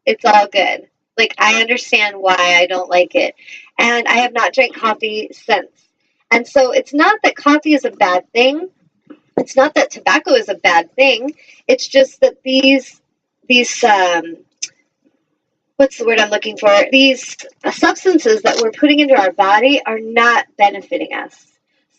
It's all good. Like, I understand why I don't like it. And I have not drank coffee since. And so it's not that coffee is a bad thing. It's not that tobacco is a bad thing. It's just that these what's the word I'm looking for? These substances that we're putting into our body are not benefiting us.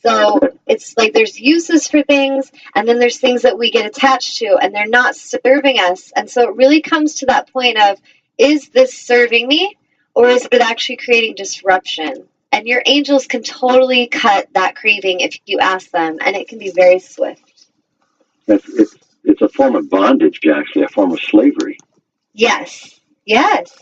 So it's like there's uses for things, and then there's things that we get attached to, and they're not serving us. And so it really comes to that point of, is this serving me, or is it actually creating disruption? And your angels can totally cut that craving if you ask them, and it can be very swift. It's a form of bondage, actually, a form of slavery. Yes, yes.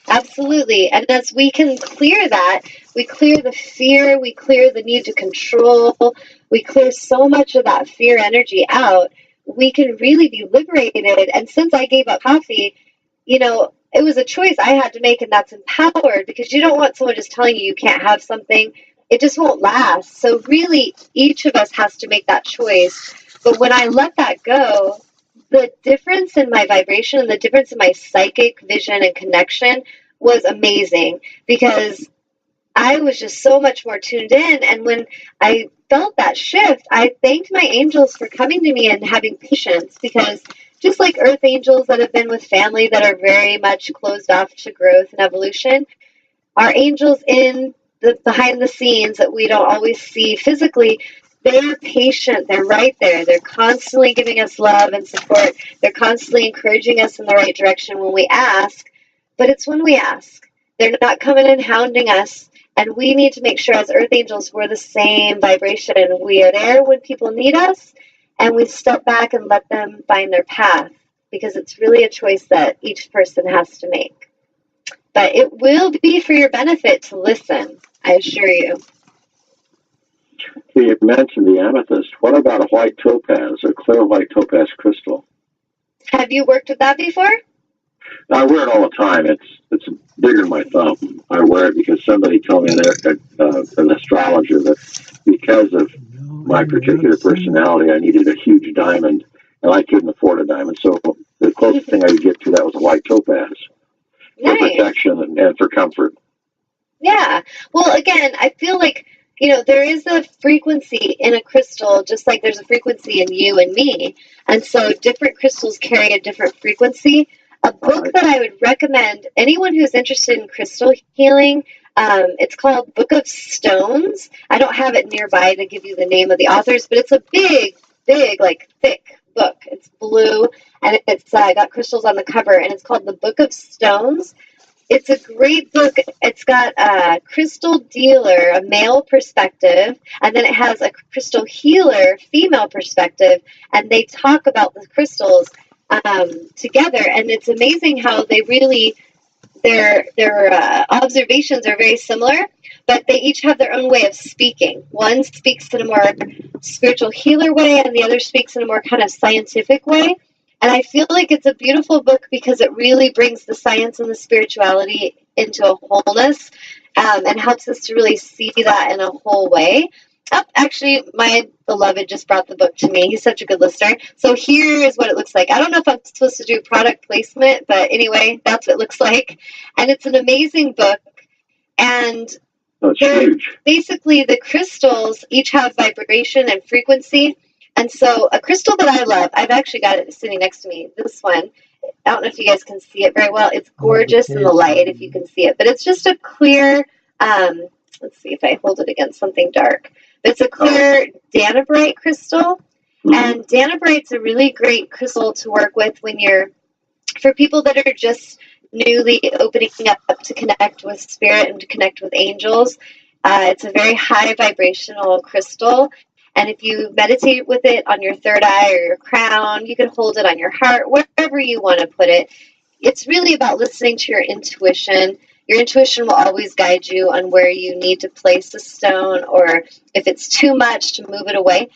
Absolutely. And as we can clear that, we clear the fear, we clear the need to control, we clear so much of that fear energy out, we can really be liberated. And since I gave up coffee, it was a choice I had to make, and that's empowered, because you don't want someone just telling you can't have something. It just won't last. So really, each of us has to make that choice. But when I let that go, the difference in my vibration and the difference in my psychic vision and connection was amazing, because I was just so much more tuned in. And when I felt that shift, I thanked my angels for coming to me and having patience, because just like earth angels that have been with family that are very much closed off to growth and evolution, our angels in the behind the scenes that we don't always see physically, they're patient. They're right there. They're constantly giving us love and support. They're constantly encouraging us in the right direction when we ask. But it's when we ask. They're not coming and hounding us. And we need to make sure as earth angels, we're the same vibration. We are there when people need us, and we step back and let them find their path, because it's really a choice that each person has to make. But it will be for your benefit to listen, I assure you. You mentioned the amethyst. What about a white topaz, a clear white topaz crystal? Have you worked with that before? I wear it all the time. It's bigger than my thumb. I wear it because somebody told me, an astrologer, that because of my particular personality, I needed a huge diamond, and I couldn't afford a diamond. So the closest thing I could get to that was a white topaz. For protection and for comfort. Yeah. Well, again, I feel like, there is a frequency in a crystal, just like there's a frequency in you and me. And so different crystals carry a different frequency. A book that I would recommend anyone who's interested in crystal healing, it's called Book of Stones. I don't have it nearby to give you the name of the authors, but it's a big, like thick book. It's blue, and it's got crystals on the cover, and it's called The Book of Stones. It's a great book. It's got a crystal dealer, a male perspective, and then it has a crystal healer, female perspective, and they talk about the crystals together. And it's amazing how they really, their observations are very similar, but they each have their own way of speaking. One speaks in a more spiritual healer way, and the other speaks in a more kind of scientific way. And I feel like it's a beautiful book because it really brings the science and the spirituality into a wholeness, and helps us to really see that in a whole way. Oh, actually, my beloved just brought the book to me. He's such a good listener. So here is what it looks like. I don't know if I'm supposed to do product placement, but anyway, that's what it looks like. And it's an amazing book. And basically the crystals each have vibration and frequency. And so a crystal that I love, I've actually got it sitting next to me, this one. I don't know if you guys can see it very well. It's gorgeous in the light if you can see it. But it's just a clear, let's see if I hold it against something dark. It's a clear Danabrite crystal. And Danabrite's a really great crystal to work with for people that are just newly opening up to connect with spirit and to connect with angels. It's a very high vibrational crystal. And if you meditate with it on your third eye or your crown, you can hold it on your heart, wherever you want to put it. It's really about listening to your intuition. Your intuition will always guide you on where you need to place the stone, or if it's too much, to move it away.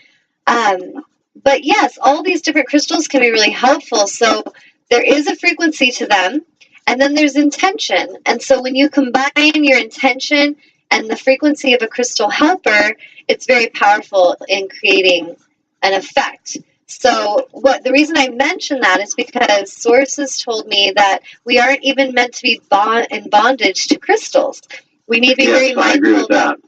But yes, all these different crystals can be really helpful. So there is a frequency to them, and then there's intention. And so when you combine your intention and the frequency of a crystal helper, it's very powerful in creating an effect. So the reason I mention that is because sources told me that we aren't even meant to be in bondage to crystals. We need to be very mindful. I agree with that.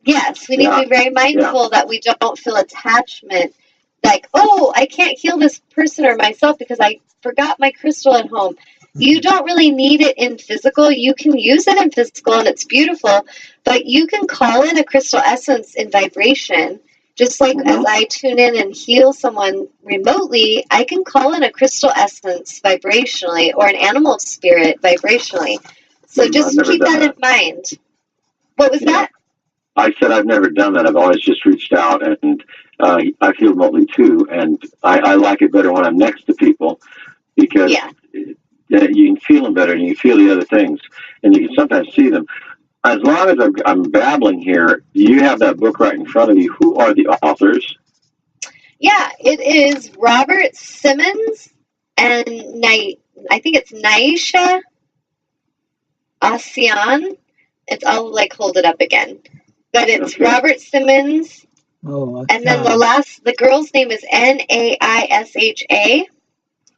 Yes, we need to be very mindful that we don't feel attachment. Like, oh, I can't heal this person or myself because I forgot my crystal at home. You don't really need it in physical. You can use it in physical and it's beautiful, but you can call in a crystal essence in vibration. Just like as I tune in and heal someone remotely, I can call in a crystal essence vibrationally or an animal spirit vibrationally. So just keep that in mind. What was that? I said I've never done that. I've always just reached out, and I feel remotely too. And I like it better when I'm next to people because you can feel them better and you can feel the other things, and you can sometimes see them. As long as I'm babbling here, you have that book right in front of you. Who are the authors? Yeah, it is Robert Simmons and I think it's Naisha Asian. I'll like hold it up again. But it's Robert Simmons. Oh, and then the girl's name is Naisha,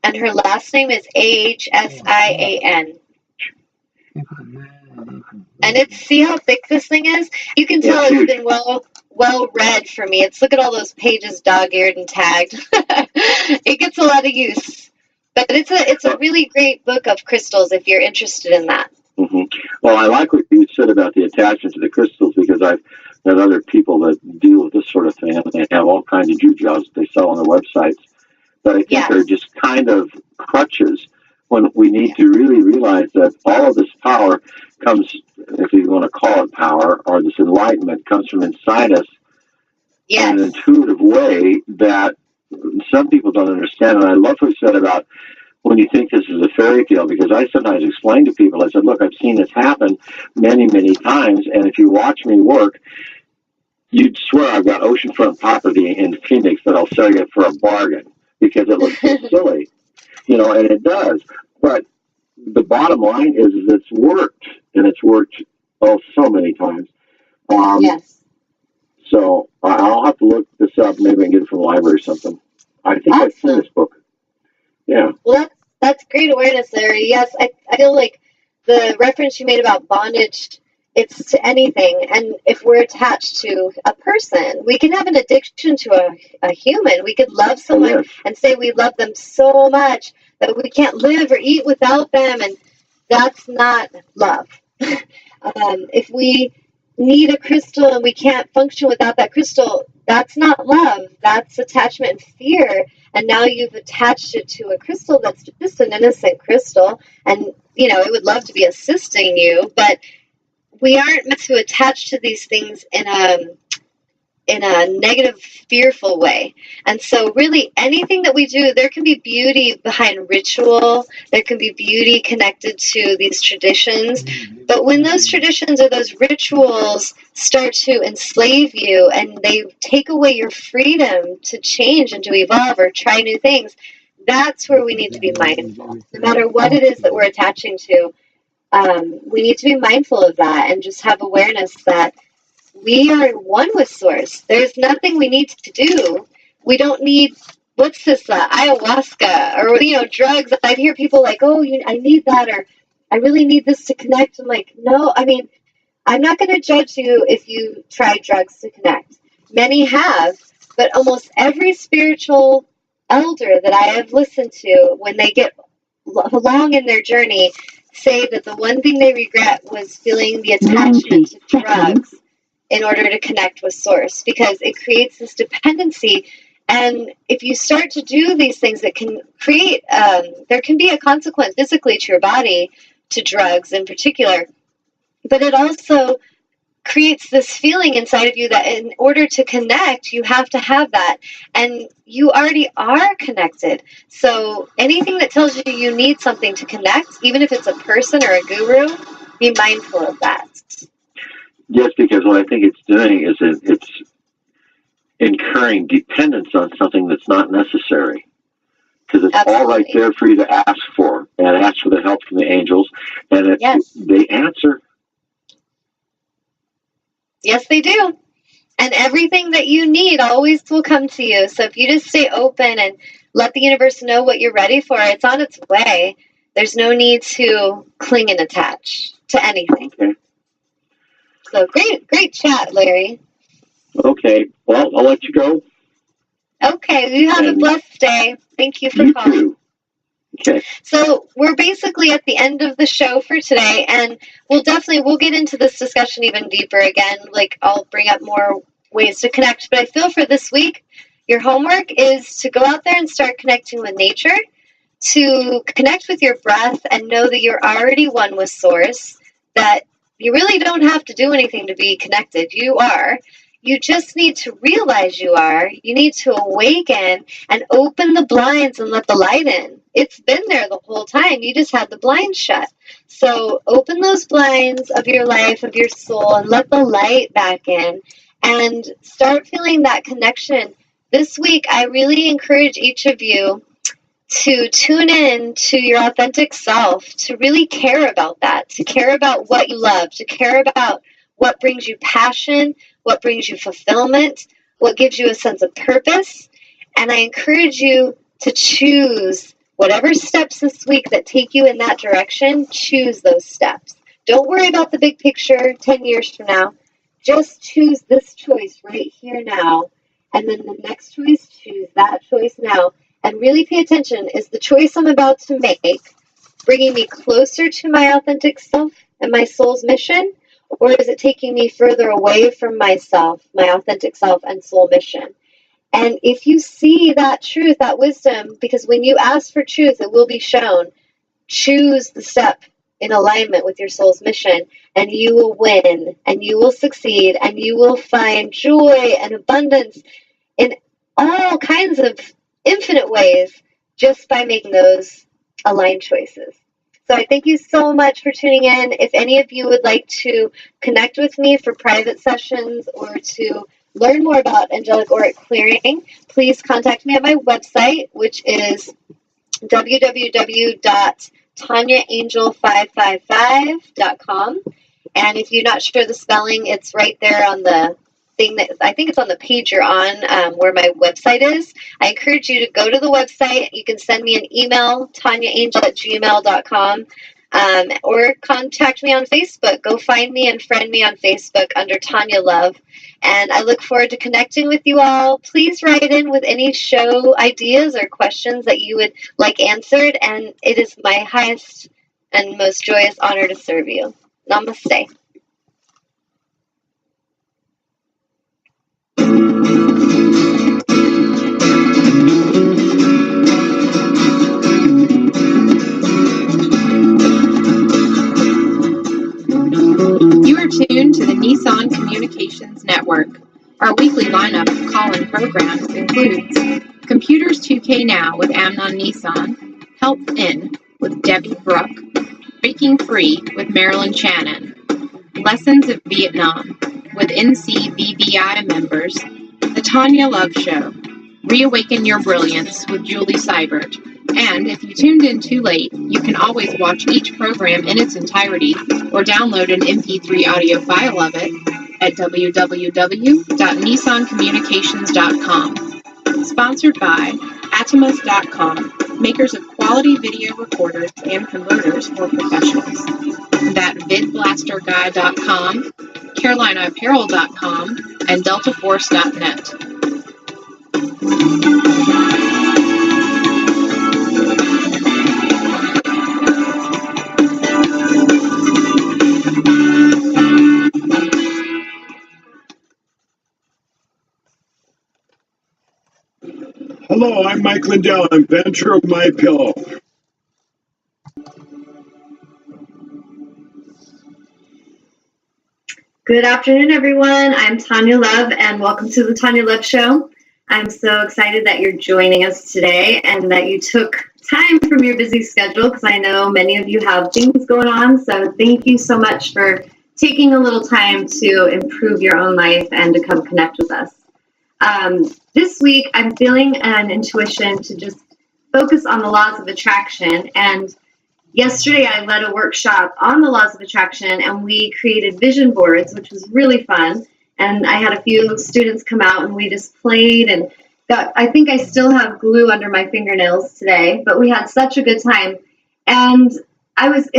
and her last name is Ahsian. And see how thick this thing is? You can tell it's been well read for me. Look at all those pages dog-eared and tagged. It gets a lot of use. But it's a really great book of crystals if you're interested in that. Mm-hmm. Well, I like what you said about the attachment to the crystals because I've met other people that deal with this sort of thing, and they have all kinds of jujobs they sell on their websites. But I think they're just kind of crutches when we need to really realize that all of this power comes, if you want to call it power, or this enlightenment comes from inside us in an intuitive way that some people don't understand. And I love what you said about when you think this is a fairy tale, because I sometimes explain to people, I said, look, I've seen this happen many, many times, and if you watch me work, you'd swear I've got oceanfront property in Phoenix that I'll sell you for a bargain, because it looks so silly, and it does. But the bottom line is it's worked, and it's worked so many times. So I'll have to look this up. Maybe I can get it from the library or something. I think I've seen this book. Yeah. Well, that's great awareness, Larry. Yes, I feel like the reference you made about bondage, it's to anything. And if we're attached to a person, we can have an addiction to a human. We could love someone and say we love them so much that we can't live or eat without them. And that's not love. If we need a crystal and we can't function without that crystal, that's not love. That's attachment and fear. And now you've attached it to a crystal that's just an innocent crystal. And, it would love to be assisting you, but we aren't meant to attach to these things in a negative, fearful way. And so really anything that we do, there can be beauty behind ritual. There can be beauty connected to these traditions. But when those traditions or those rituals start to enslave you and they take away your freedom to change and to evolve or try new things, that's where we need to be mindful. No matter what it is that we're attaching to, we need to be mindful of that and just have awareness that we are one with Source. There's nothing we need to do. We don't need, what's this, ayahuasca or, drugs. I'd hear people like, oh, I need that, or I really need this to connect. I'm like, no, I'm not going to judge you if you try drugs to connect. Many have, but almost every spiritual elder that I have listened to, when they get along in their journey, say that the one thing they regret was feeling the attachment to drugs in order to connect with Source, because it creates this dependency. And if you start to do these things, it can create, there can be a consequence physically to your body, to drugs in particular, but it also creates this feeling inside of you that in order to connect, you have to have that. And you already are connected. So anything that tells you you need something to connect, even if it's a person or a guru, be mindful of that. Yes, because what I think it's doing is it's incurring dependence on something that's not necessary. Because it's all right there for you to ask for, and ask for the help from the angels, and they answer. Yes, they do. And everything that you need always will come to you. So if you just stay open and let the universe know what you're ready for, it's on its way. There's no need to cling and attach to anything. Okay. So great chat, Larry. Okay. Well, I'll let you go. Okay. You have a blessed day. Thank you for calling. Too. Okay. So we're basically at the end of the show for today, and we'll get into this discussion even deeper again. Like, I'll bring up more ways to connect, but I feel for this week, your homework is to go out there and start connecting with nature, to connect with your breath and know that you're already one with Source, that you really don't have to do anything to be connected. You are. You just need to realize you are. You need to awaken and open the blinds and let the light in. It's been there the whole time. You just had the blinds shut. So open those blinds of your life, of your soul, and let the light back in and start feeling that connection. This week, I really encourage each of you to tune in to your authentic self, to really care about that, to care about what you love, to care about what brings you passion, what brings you fulfillment, what gives you a sense of purpose. And I encourage you to choose whatever steps this week that take you in that direction, choose those steps. Don't worry about the big picture 10 years from now. Just choose this choice right here now. And then the next choice, choose that choice now. And really pay attention. Is the choice I'm about to make bringing me closer to my authentic self and my soul's mission? Or is it taking me further away from myself, my authentic self and soul mission? And if you see that truth, that wisdom, because when you ask for truth, it will be shown, choose the step in alignment with your soul's mission, and you will win, and you will succeed, and you will find joy and abundance in all kinds of infinite ways just by making those aligned choices. So I thank you so much for tuning in. If any of you would like to connect with me for private sessions or to learn more about angelic auric clearing, please contact me at my website, which is www.tanyaangel555.com. And if you're not sure the spelling, it's right there on the thing that I think it's on the page you're on, where my website is. I encourage you to go to the website. You can send me an email, tanyaangel@gmail.com, or contact me on Facebook. Go find me and friend me on Facebook under Tanya Love. And I look forward to connecting with you all. Please write in with any show ideas or questions that you would like answered. And it is my highest and most joyous honor to serve you. Namaste. You are tuned to the Nissan Communications Network. Our weekly lineup of call-in programs includes Computers 2K Now with Amnon Nissan, Help In with Debbie Brooke, Breaking Free with Marilyn Shannon, Lessons of Vietnam with NCBVI members, The Tanya Love Show, Reawaken Your Brilliance with Julie Seibert. And if you tuned in too late, you can always watch each program in its entirety or download an MP3 audio file of it at www.nissancommunications.com. Sponsored by Atomus.com, makers of quality video recorders and converters for professionals. That VidBlasterGuy.com, CarolinaApparel.com, and DeltaForce.net. Hello, I'm Mike Lindell, inventor of My Pillow. Good afternoon, everyone. I'm Tanya Love, and welcome to the Tanya Love Show. I'm so excited that you're joining us today and that you took time from your busy schedule, because I know many of you have things going on. So thank you so much for taking a little time to improve your own life and to come connect with us. This week, I'm feeling an intuition to just focus on the laws of attraction. And yesterday, I led a workshop on the laws of attraction, and we created vision boards, which was really fun. and I had a few students come out, and we just played and I think I still have glue under my fingernails today, but we had such a good time. And I was,